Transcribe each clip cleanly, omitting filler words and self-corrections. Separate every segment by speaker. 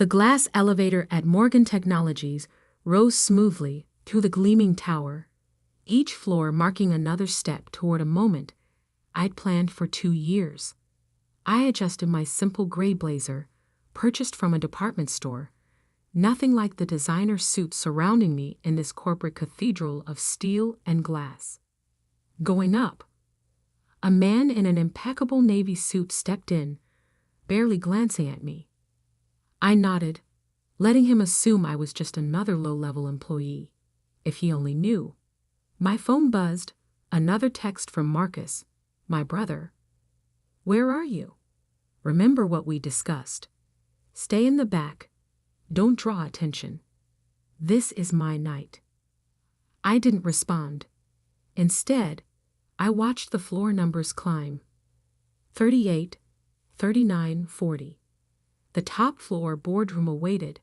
Speaker 1: The glass elevator at Morgan Technologies rose smoothly through the gleaming tower, each floor marking another step toward a moment I'd planned for 2 years. I adjusted my simple gray blazer, purchased from a department store, nothing like the designer suits surrounding me in this corporate cathedral of steel and glass. Going up, a man in an impeccable navy suit stepped in, barely glancing at me. I nodded, letting him assume I was just another low-level employee. If he only knew. My phone buzzed, another text from Marcus, my brother. "Where are you? Remember what we discussed. Stay in the back. Don't draw attention. This is my night." I didn't respond. Instead, I watched the floor numbers climb. 38, 39, 40. The top floor boardroom awaited,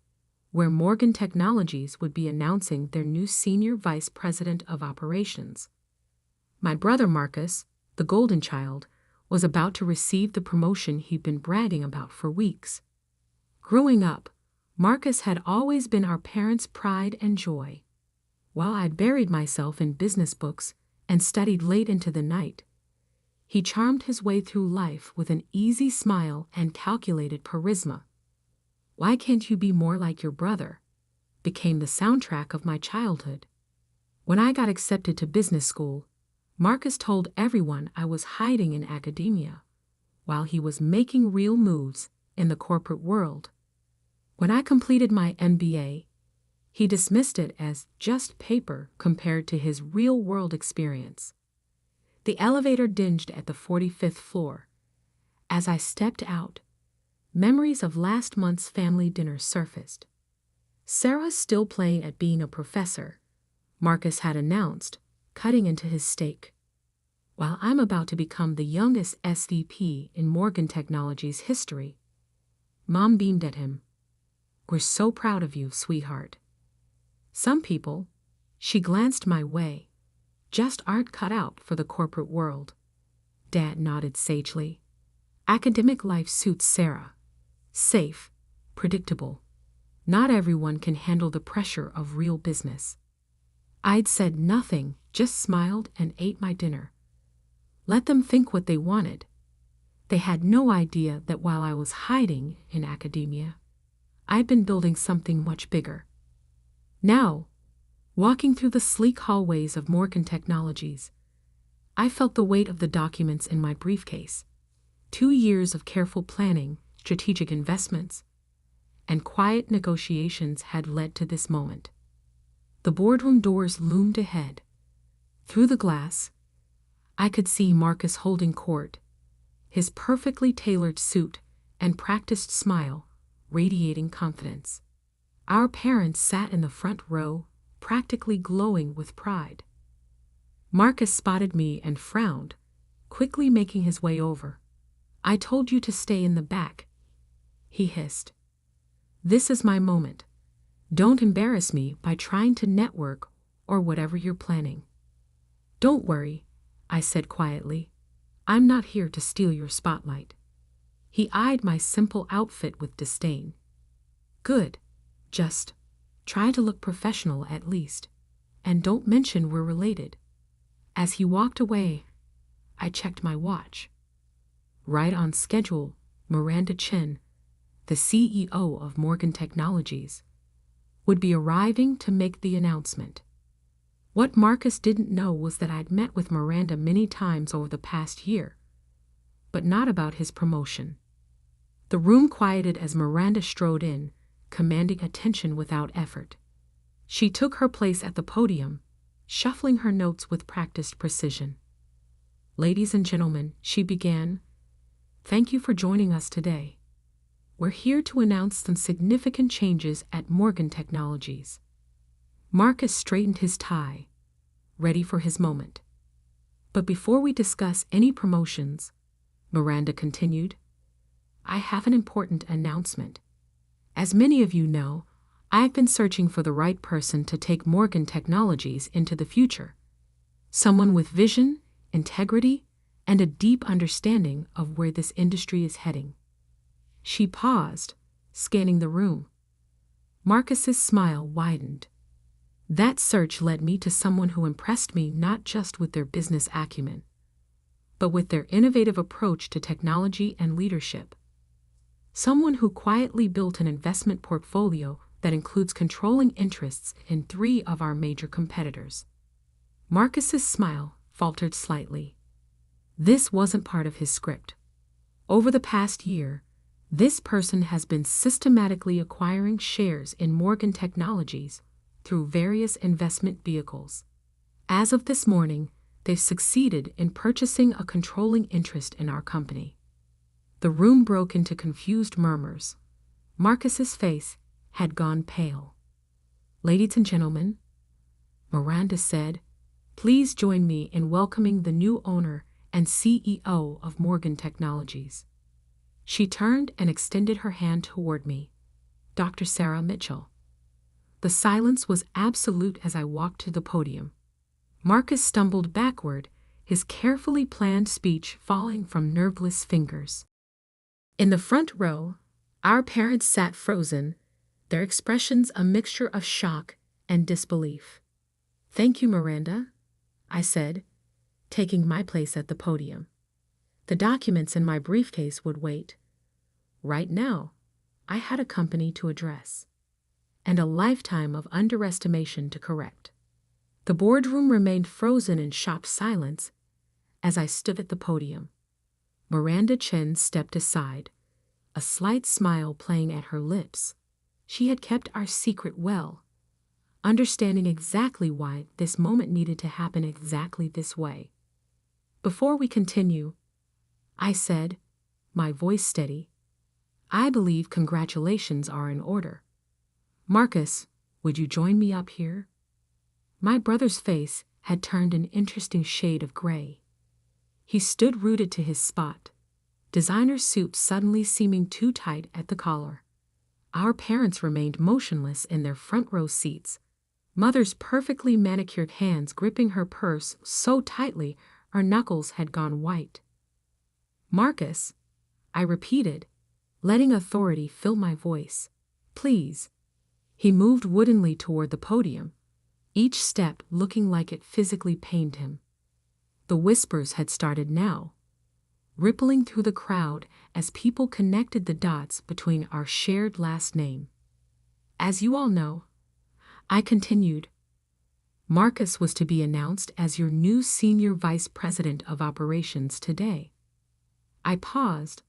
Speaker 1: where Morgan Technologies would be announcing their new senior vice president of operations. My brother Marcus, the golden child, was about to receive the promotion he'd been bragging about for weeks. Growing up, Marcus had always been our parents' pride and joy. While I'd buried myself in business books and studied late into the night, he charmed his way through life with an easy smile and calculated charisma. "Why can't you be more like your brother?" became the soundtrack of my childhood. When I got accepted to business school, Marcus told everyone I was hiding in academia, while he was making real moves in the corporate world. When I completed my MBA, he dismissed it as just paper compared to his real-world experience. The elevator dinged at the 45th floor. As I stepped out, memories of last month's family dinner surfaced. Sarah's still playing at being a professor, Marcus had announced, cutting into his steak. While I'm about to become the youngest SVP in Morgan Technologies history. Mom beamed at him. "We're so proud of you, sweetheart." Some people, she glanced my way, just aren't cut out for the corporate world. Dad nodded sagely. Academic life suits Sarah. Safe, predictable. Not everyone can handle the pressure of real business. I'd said nothing, just smiled and ate my dinner. Let them think what they wanted. They had no idea that while I was hiding in academia, I'd been building something much bigger. Now, walking through the sleek hallways of Morgan Technologies, I felt the weight of the documents in my briefcase. 2 years of careful planning, strategic investments, and quiet negotiations had led to this moment. The boardroom doors loomed ahead. Through the glass, I could see Marcus holding court, his perfectly tailored suit and practiced smile radiating confidence. Our parents sat in the front row, practically glowing with pride. Marcus spotted me and frowned, quickly making his way over. "I told you to stay in the back," he hissed. "This is my moment. Don't embarrass me by trying to network or whatever you're planning." "Don't worry," I said quietly. "I'm not here to steal your spotlight." He eyed my simple outfit with disdain. "Good. Just try to look professional at least, and don't mention we're related." As he walked away, I checked my watch. Right on schedule, Miranda Chen, the CEO of Morgan Technologies, would be arriving to make the announcement. What Marcus didn't know was that I'd met with Miranda many times over the past year, but not about his promotion. The room quieted as Miranda strode in, commanding attention without effort. She took her place at the podium, shuffling her notes with practiced precision. "Ladies and gentlemen," she began, "thank you for joining us today. We're here to announce some significant changes at Morgan Technologies." Marcus straightened his tie, ready for his moment. "But before we discuss any promotions," Miranda continued, "I have an important announcement. As many of you know, I've been searching for the right person to take Morgan Technologies into the future. Someone with vision, integrity, and a deep understanding of where this industry is heading." She paused, scanning the room. Marcus's smile widened. That search led me to someone who impressed me not just with their business acumen, but with their innovative approach to technology and leadership. Someone who quietly built an investment portfolio that includes controlling interests in 3 of our major competitors. Marcus's smile faltered slightly. This wasn't part of his script. Over the past year, this person has been systematically acquiring shares in Morgan Technologies through various investment vehicles. As of this morning, they've succeeded in purchasing a controlling interest in our company. The room broke into confused murmurs. Marcus's face had gone pale. "Ladies and gentlemen," Miranda said, "please join me in welcoming the new owner and CEO of Morgan Technologies." She turned and extended her hand toward me. "Dr. Sarah Mitchell." The silence was absolute as I walked to the podium. Marcus stumbled backward, his carefully planned speech falling from nerveless fingers. In the front row, our parents sat frozen, their expressions a mixture of shock and disbelief. "Thank you, Miranda," I said, taking my place at the podium. The documents in my briefcase would wait. Right now, I had a company to address, and a lifetime of underestimation to correct. The boardroom remained frozen in shocked silence as I stood at the podium. Miranda Chen stepped aside, a slight smile playing at her lips. She had kept our secret well, understanding exactly why this moment needed to happen exactly this way. "Before we continue," I said, my voice steady, "I believe congratulations are in order. Marcus, would you join me up here?" My brother's face had turned an interesting shade of gray. He stood rooted to his spot, designer suit suddenly seeming too tight at the collar. Our parents remained motionless in their front row seats, Mother's perfectly manicured hands gripping her purse so tightly our knuckles had gone white. "Marcus," I repeated, letting authority fill my voice. "Please." He moved woodenly toward the podium, each step looking like it physically pained him. The whispers had started now, rippling through the crowd as people connected the dots between our shared last name. "As you all know," I continued, "Marcus was to be announced as your new Senior Vice President of Operations today." I paused,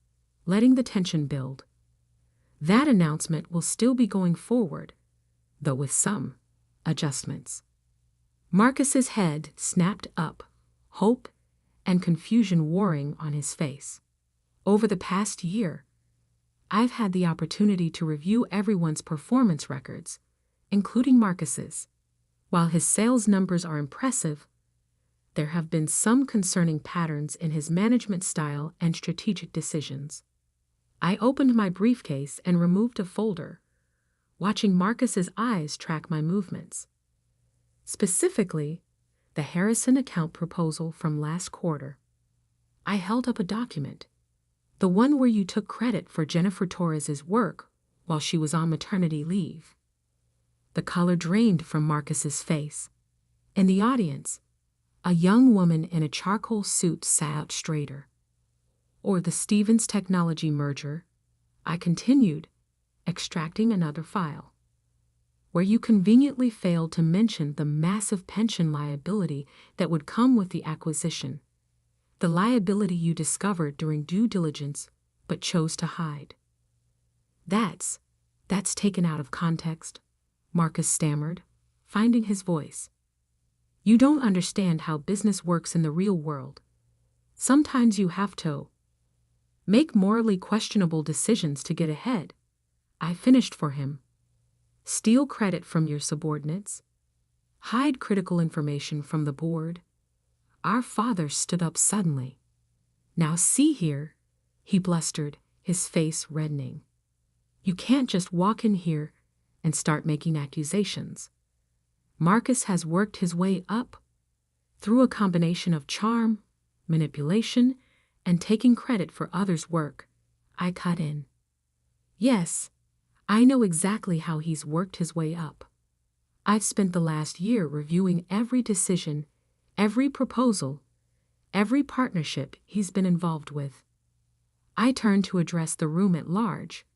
Speaker 1: letting the tension build. That announcement will still be going forward, though with some adjustments. Marcus's head snapped up, hope and confusion warring on his face. Over the past year, I've had the opportunity to review everyone's performance records, including Marcus's. While his sales numbers are impressive, there have been some concerning patterns in his management style and strategic decisions. I opened my briefcase and removed a folder, watching Marcus's eyes track my movements. Specifically, the Harrison account proposal from last quarter. I held up a document, the one where you took credit for Jennifer Torres's work while she was on maternity leave. The color drained from Marcus's face. In the audience, a young woman in a charcoal suit sat out straighter. "Or the Stevens Technology merger," I continued, extracting another file, "where you conveniently failed to mention the massive pension liability that would come with the acquisition, the liability you discovered during due diligence but chose to hide." That's taken out of context," Marcus stammered, finding his voice. "You don't understand how business works in the real world. Sometimes you have to make morally questionable decisions to get ahead." I finished for him. "Steal credit from your subordinates. Hide critical information from the board." Our father stood up suddenly. "Now see here," he blustered, his face reddening. "You can't just walk in here and start making accusations. Marcus has worked his way up through a combination of charm, manipulation, and taking credit for others' work." I cut in. "Yes, I know exactly how he's worked his way up. I've spent the last year reviewing every decision, every proposal, every partnership he's been involved with. I turn to address the room at large.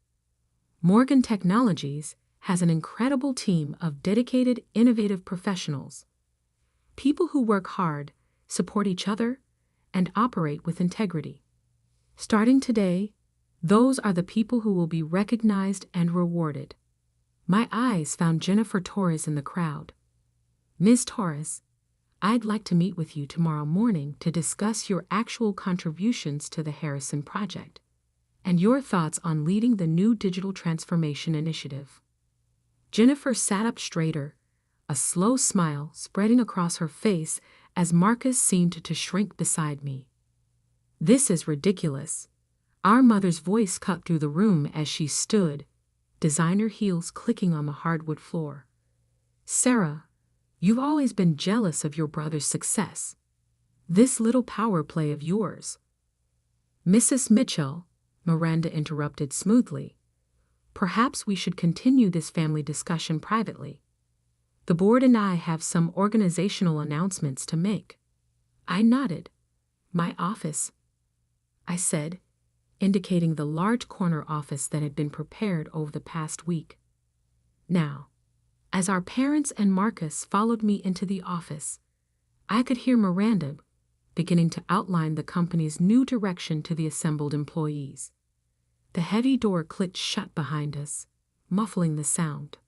Speaker 1: Morgan Technologies has an incredible team of dedicated, innovative professionals. People who work hard, support each other, and operate with integrity. Starting today, those are the people who will be recognized and rewarded. My eyes found Jennifer Torres in the crowd. Ms. Torres, I'd like to meet with you tomorrow morning to discuss your actual contributions to the Harrison Project and your thoughts on leading the new digital transformation initiative. Jennifer sat up straighter, a slow smile spreading across her face as Marcus seemed to shrink beside me. This is ridiculous. Our mother's voice cut through the room as she stood, designer heels clicking on the hardwood floor. Sarah, you've always been jealous of your brother's success. This little power play of yours. Mrs. Mitchell, Miranda interrupted smoothly. Perhaps we should continue this family discussion privately. The board and I have some organizational announcements to make. I nodded. My office, I said, indicating the large corner office that had been prepared over the past week. Now, as our parents and Marcus followed me into the office, I could hear Miranda beginning to outline the company's new direction to the assembled employees. The heavy door clicked shut behind us, muffling the sound.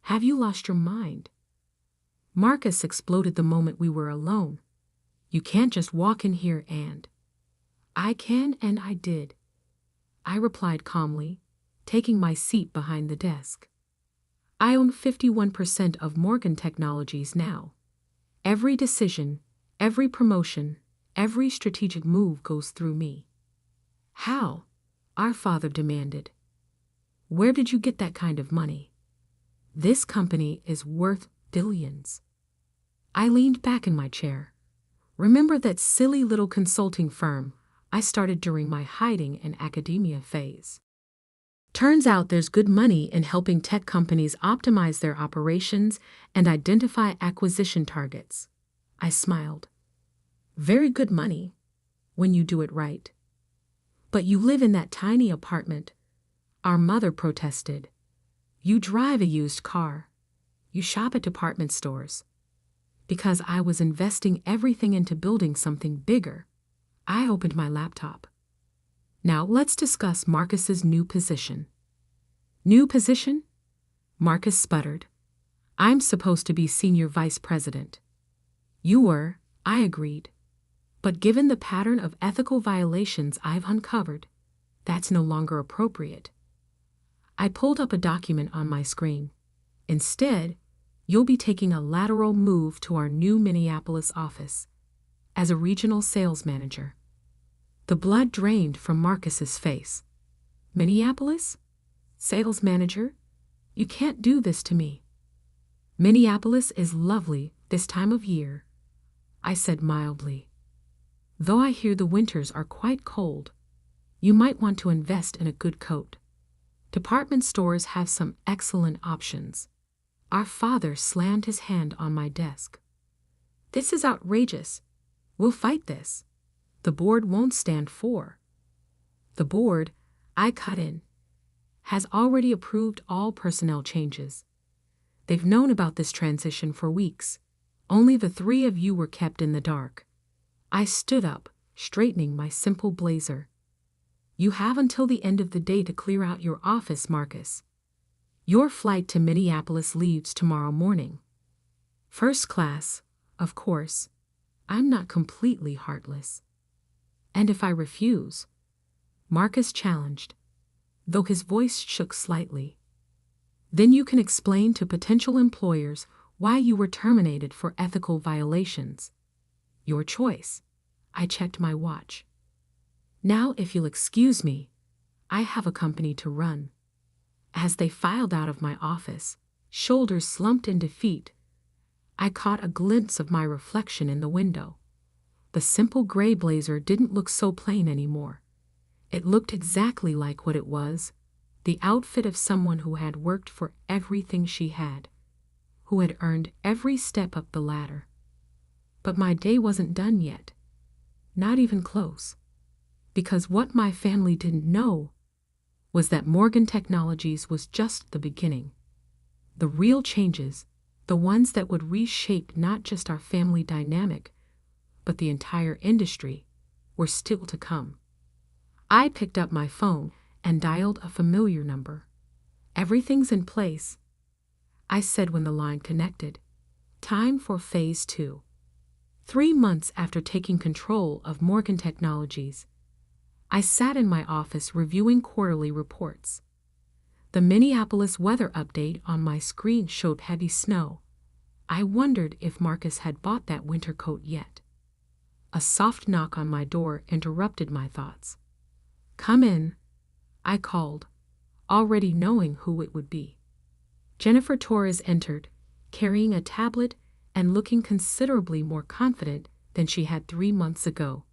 Speaker 1: Have you lost your mind? Marcus exploded the moment we were alone. You can't just walk in here and... I can and I did, I replied calmly, taking my seat behind the desk. I own 51% of Morgan Technologies now. Every decision, every promotion, every strategic move goes through me. How? Our father demanded. Where did you get that kind of money? This company is worth billions. I leaned back in my chair. Remember that silly little consulting firm I started during my hiding in academia phase? Turns out there's good money in helping tech companies optimize their operations and identify acquisition targets. I smiled. Very good money, when you do it right. But you live in that tiny apartment, our mother protested. You drive a used car. You shop at department stores. Because I was investing everything into building something bigger, I opened my laptop. Now let's discuss Marcus's new position. New position? Marcus sputtered. I'm supposed to be senior vice president. You were, I agreed. But given the pattern of ethical violations I've uncovered, that's no longer appropriate. I pulled up a document on my screen. Instead, you'll be taking a lateral move to our new Minneapolis office as a regional sales manager. The blood drained from Marcus's face. Minneapolis? Sales manager? You can't do this to me. Minneapolis is lovely this time of year, I said mildly. Though I hear the winters are quite cold, you might want to invest in a good coat. Department stores have some excellent options. Our father slammed his hand on my desk. This is outrageous. We'll fight this. The board won't stand for. The board, I cut in, has already approved all personnel changes. They've known about this transition for weeks. Only the three of you were kept in the dark. I stood up, straightening my simple blazer. You have until the end of the day to clear out your office, Marcus. Your flight to Minneapolis leaves tomorrow morning. First class, of course. I'm not completely heartless. And if I refuse? Marcus challenged, though his voice shook slightly. Then you can explain to potential employers why you were terminated for ethical violations. Your choice. I checked my watch. Now, if you'll excuse me, I have a company to run. As they filed out of my office, shoulders slumped in defeat, I caught a glimpse of my reflection in the window. The simple gray blazer didn't look so plain anymore. It looked exactly like what it was, the outfit of someone who had worked for everything she had, who had earned every step up the ladder. But my day wasn't done yet. Not even close. Because what my family didn't know was that Morgan Technologies was just the beginning. The real changes, the ones that would reshape not just our family dynamic, but the entire industry, were still to come. I picked up my phone and dialed a familiar number. "Everything's in place," I said when the line connected. Time for Phase 2. 3 months after taking control of Morgan Technologies, I sat in my office reviewing quarterly reports. The Minneapolis weather update on my screen showed heavy snow. I wondered if Marcus had bought that winter coat yet. A soft knock on my door interrupted my thoughts. "Come in," I called, already knowing who it would be. Jennifer Torres entered, carrying a tablet and looking considerably more confident than she had 3 months ago.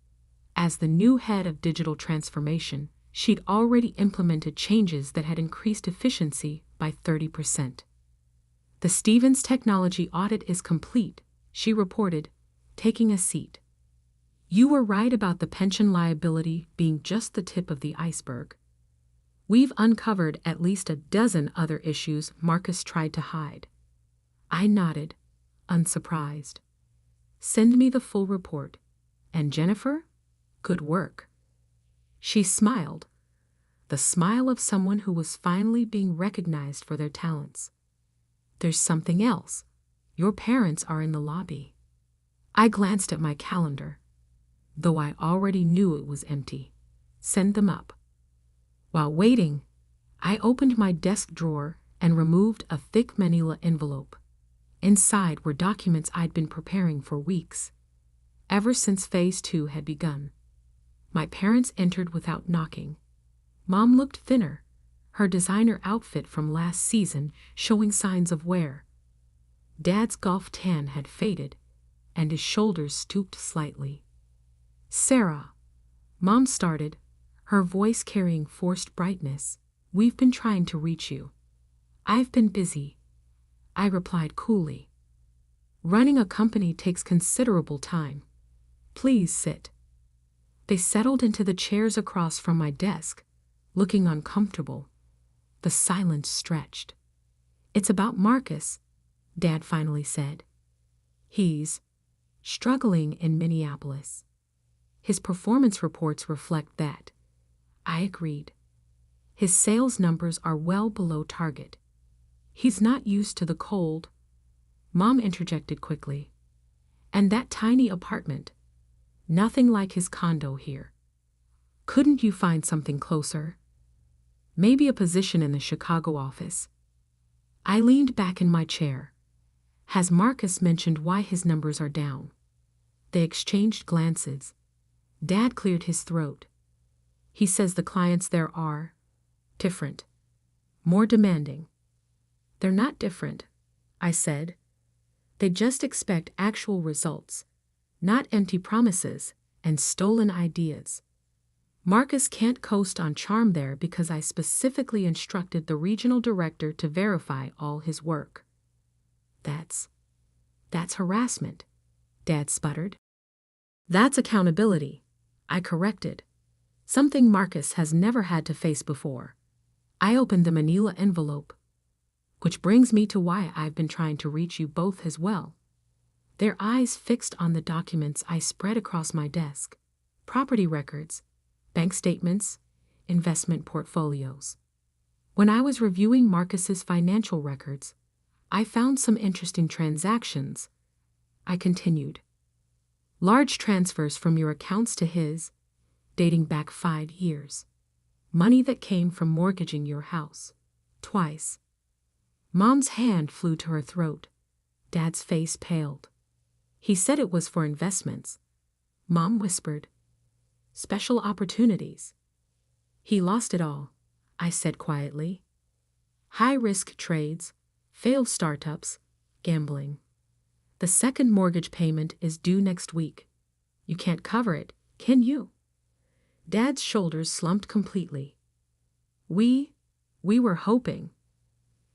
Speaker 1: As the new head of digital transformation, she'd already implemented changes that had increased efficiency by 30%. "The Stevens technology audit is complete," she reported, taking a seat. "You were right about the pension liability being just the tip of the iceberg. We've uncovered at least a dozen other issues Marcus tried to hide." I nodded, unsurprised. "Send me the full report. And Jennifer, good work." She smiled, the smile of someone who was finally being recognized for their talents. "There's something else. Your parents are in the lobby." I glanced at my calendar, though I already knew it was empty. "Send them up." While waiting, I opened my desk drawer and removed a thick manila envelope. Inside were documents I'd been preparing for weeks, ever since Phase 2 had begun. My parents entered without knocking. Mom looked thinner, her designer outfit from last season showing signs of wear. Dad's golf tan had faded, and his shoulders stooped slightly. "Sarah," Mom started, her voice carrying forced brightness, "we've been trying to reach you." "I've been busy," I replied coolly. "Running a company takes considerable time. Please sit." They settled into the chairs across from my desk, looking uncomfortable. The silence stretched. "It's about Marcus," Dad finally said. "He's struggling in Minneapolis. His performance reports reflect that." I agreed. "His sales numbers are well below target. He's not used to the cold," Mom interjected quickly. "And that tiny apartment. Nothing like his condo here. Couldn't you find something closer? Maybe a position in the Chicago office?" I leaned back in my chair. "Has Marcus mentioned why his numbers are down?" They exchanged glances. Dad cleared his throat. "He says the clients there are different, more demanding." "They're not different," I said. "They just expect actual results, not empty promises and stolen ideas. Marcus can't coast on charm there because I specifically instructed the regional director to verify all his work." That's harassment," Dad sputtered. "That's accountability," I corrected. "Something Marcus has never had to face before." I opened the manila envelope. "Which brings me to why I've been trying to reach you both as well." Their eyes fixed on the documents I spread across my desk. Property records, bank statements, investment portfolios. When I was reviewing Marcus's financial records, I found some interesting transactions. I continued. "Large transfers from your accounts to his, dating back 5 years. Money that came from mortgaging your house. Twice." Mom's hand flew to her throat. Dad's face paled. "He said it was for investments," Mom whispered. "Special opportunities." "He lost it all," I said quietly. "High-risk trades, failed startups, gambling. The second mortgage payment is due next week. You can't cover it, can you?" Dad's shoulders slumped completely. We We were hoping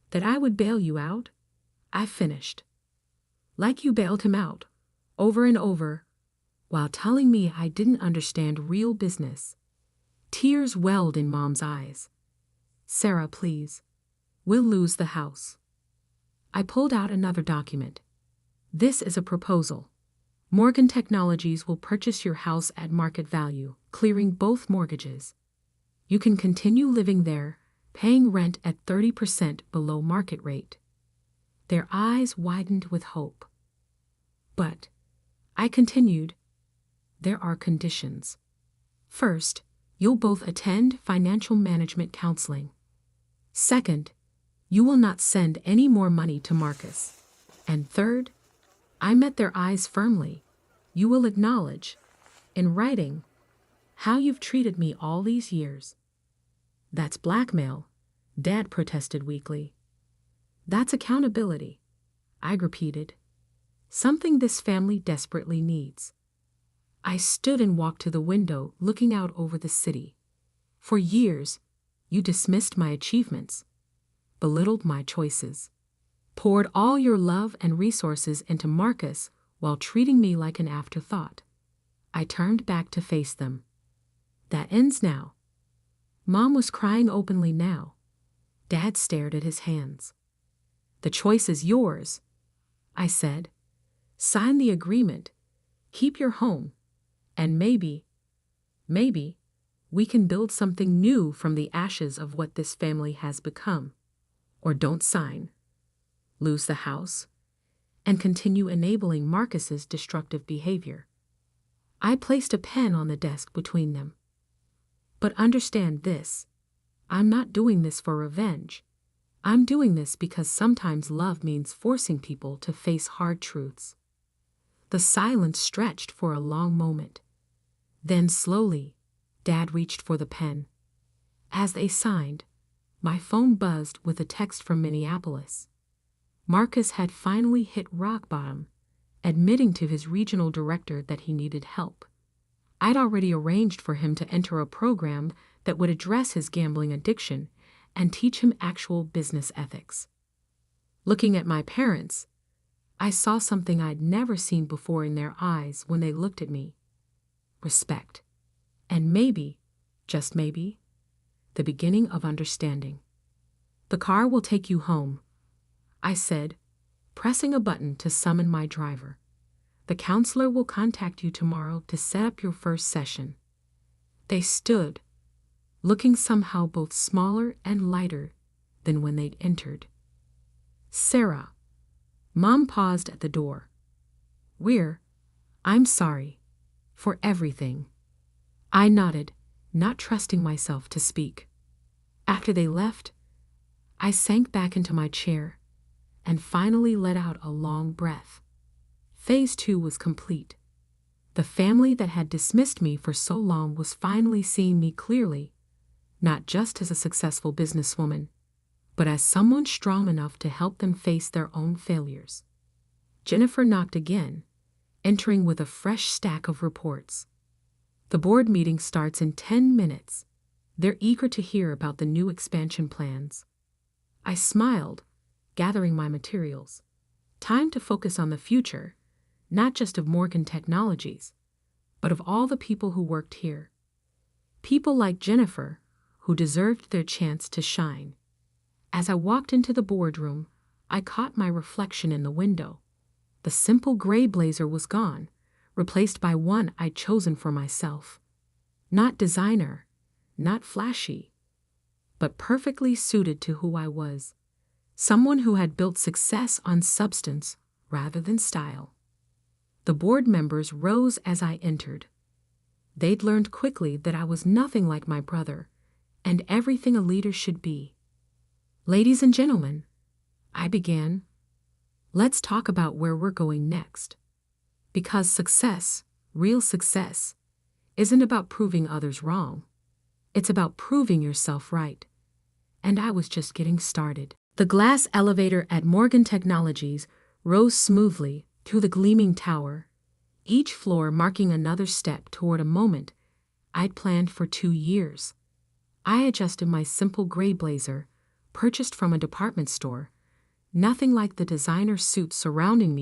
Speaker 1: that I would bail you out, I finished. Like you bailed him out, over and over, while telling me I didn't understand real business. Tears welled in Mom's eyes. Sarah, please. We'll lose the house. I pulled out another document. This is a proposal. Morgan Technologies will purchase your house at market value, clearing both mortgages. You can continue living there, paying rent at 30% below market rate. Their eyes widened with hope. But, I continued, there are conditions. First, you'll both attend financial management counseling. Second, you will not send any more money to Marcus. And third, I met their eyes firmly. You will acknowledge, in writing, how you've treated me all these years. That's blackmail, Dad protested weakly. That's accountability, I repeated. Something this family desperately needs. I stood and walked to the window, looking out over the city. For years, you dismissed my achievements, belittled my choices, poured all your love and resources into Marcus while treating me like an afterthought. I turned back to face them. That ends now. Mom was crying openly now. Dad stared at his hands. The choice is yours, I said. Sign the agreement, keep your home, and maybe, we can build something new from the ashes of what this family has become. Or don't sign, lose the house, and continue enabling Marcus's destructive behavior. I placed a pen on the desk between them. But understand this, I'm not doing this for revenge. I'm doing this because sometimes love means forcing people to face hard truths. The silence stretched for a long moment. Then slowly, Dad reached for the pen. As they signed, my phone buzzed with a text from Minneapolis. Marcus had finally hit rock bottom, admitting to his regional director that he needed help. I'd already arranged for him to enter a program that would address his gambling addiction and teach him actual business ethics. Looking at my parents, I saw something I'd never seen before in their eyes when they looked at me. Respect. And maybe, just maybe, the beginning of understanding. The car will take you home, I said, pressing a button to summon my driver. The counselor will contact you tomorrow to set up your first session. They stood, looking somehow both smaller and lighter than when they'd entered. Sarah. Mom paused at the door. I'm sorry. For everything. I nodded, not trusting myself to speak. After they left, I sank back into my chair and finally let out a long breath. Phase 2 was complete. The family that had dismissed me for so long was finally seeing me clearly, not just as a successful businesswoman, but as someone strong enough to help them face their own failures. Jennifer knocked again, entering with a fresh stack of reports. The board meeting starts in 10 minutes. They're eager to hear about the new expansion plans. I smiled, gathering my materials. Time to focus on the future, not just of Morgan Technologies, but of all the people who worked here. People like Jennifer, who deserved their chance to shine. As I walked into the boardroom, I caught my reflection in the window. The simple gray blazer was gone, replaced by one I'd chosen for myself. Not designer, not flashy, but perfectly suited to who I was. Someone who had built success on substance rather than style. The board members rose as I entered. They'd learned quickly that I was nothing like my brother, and everything a leader should be. Ladies and gentlemen, I began, let's talk about where we're going next. Because success, real success, isn't about proving others wrong. It's about proving yourself right. And I was just getting started. The glass elevator at Morgan Technologies rose smoothly through the gleaming tower, each floor marking another step toward a moment I'd planned for 2 years. I adjusted my simple gray blazer, purchased from a department store. Nothing like the designer suits surrounding me.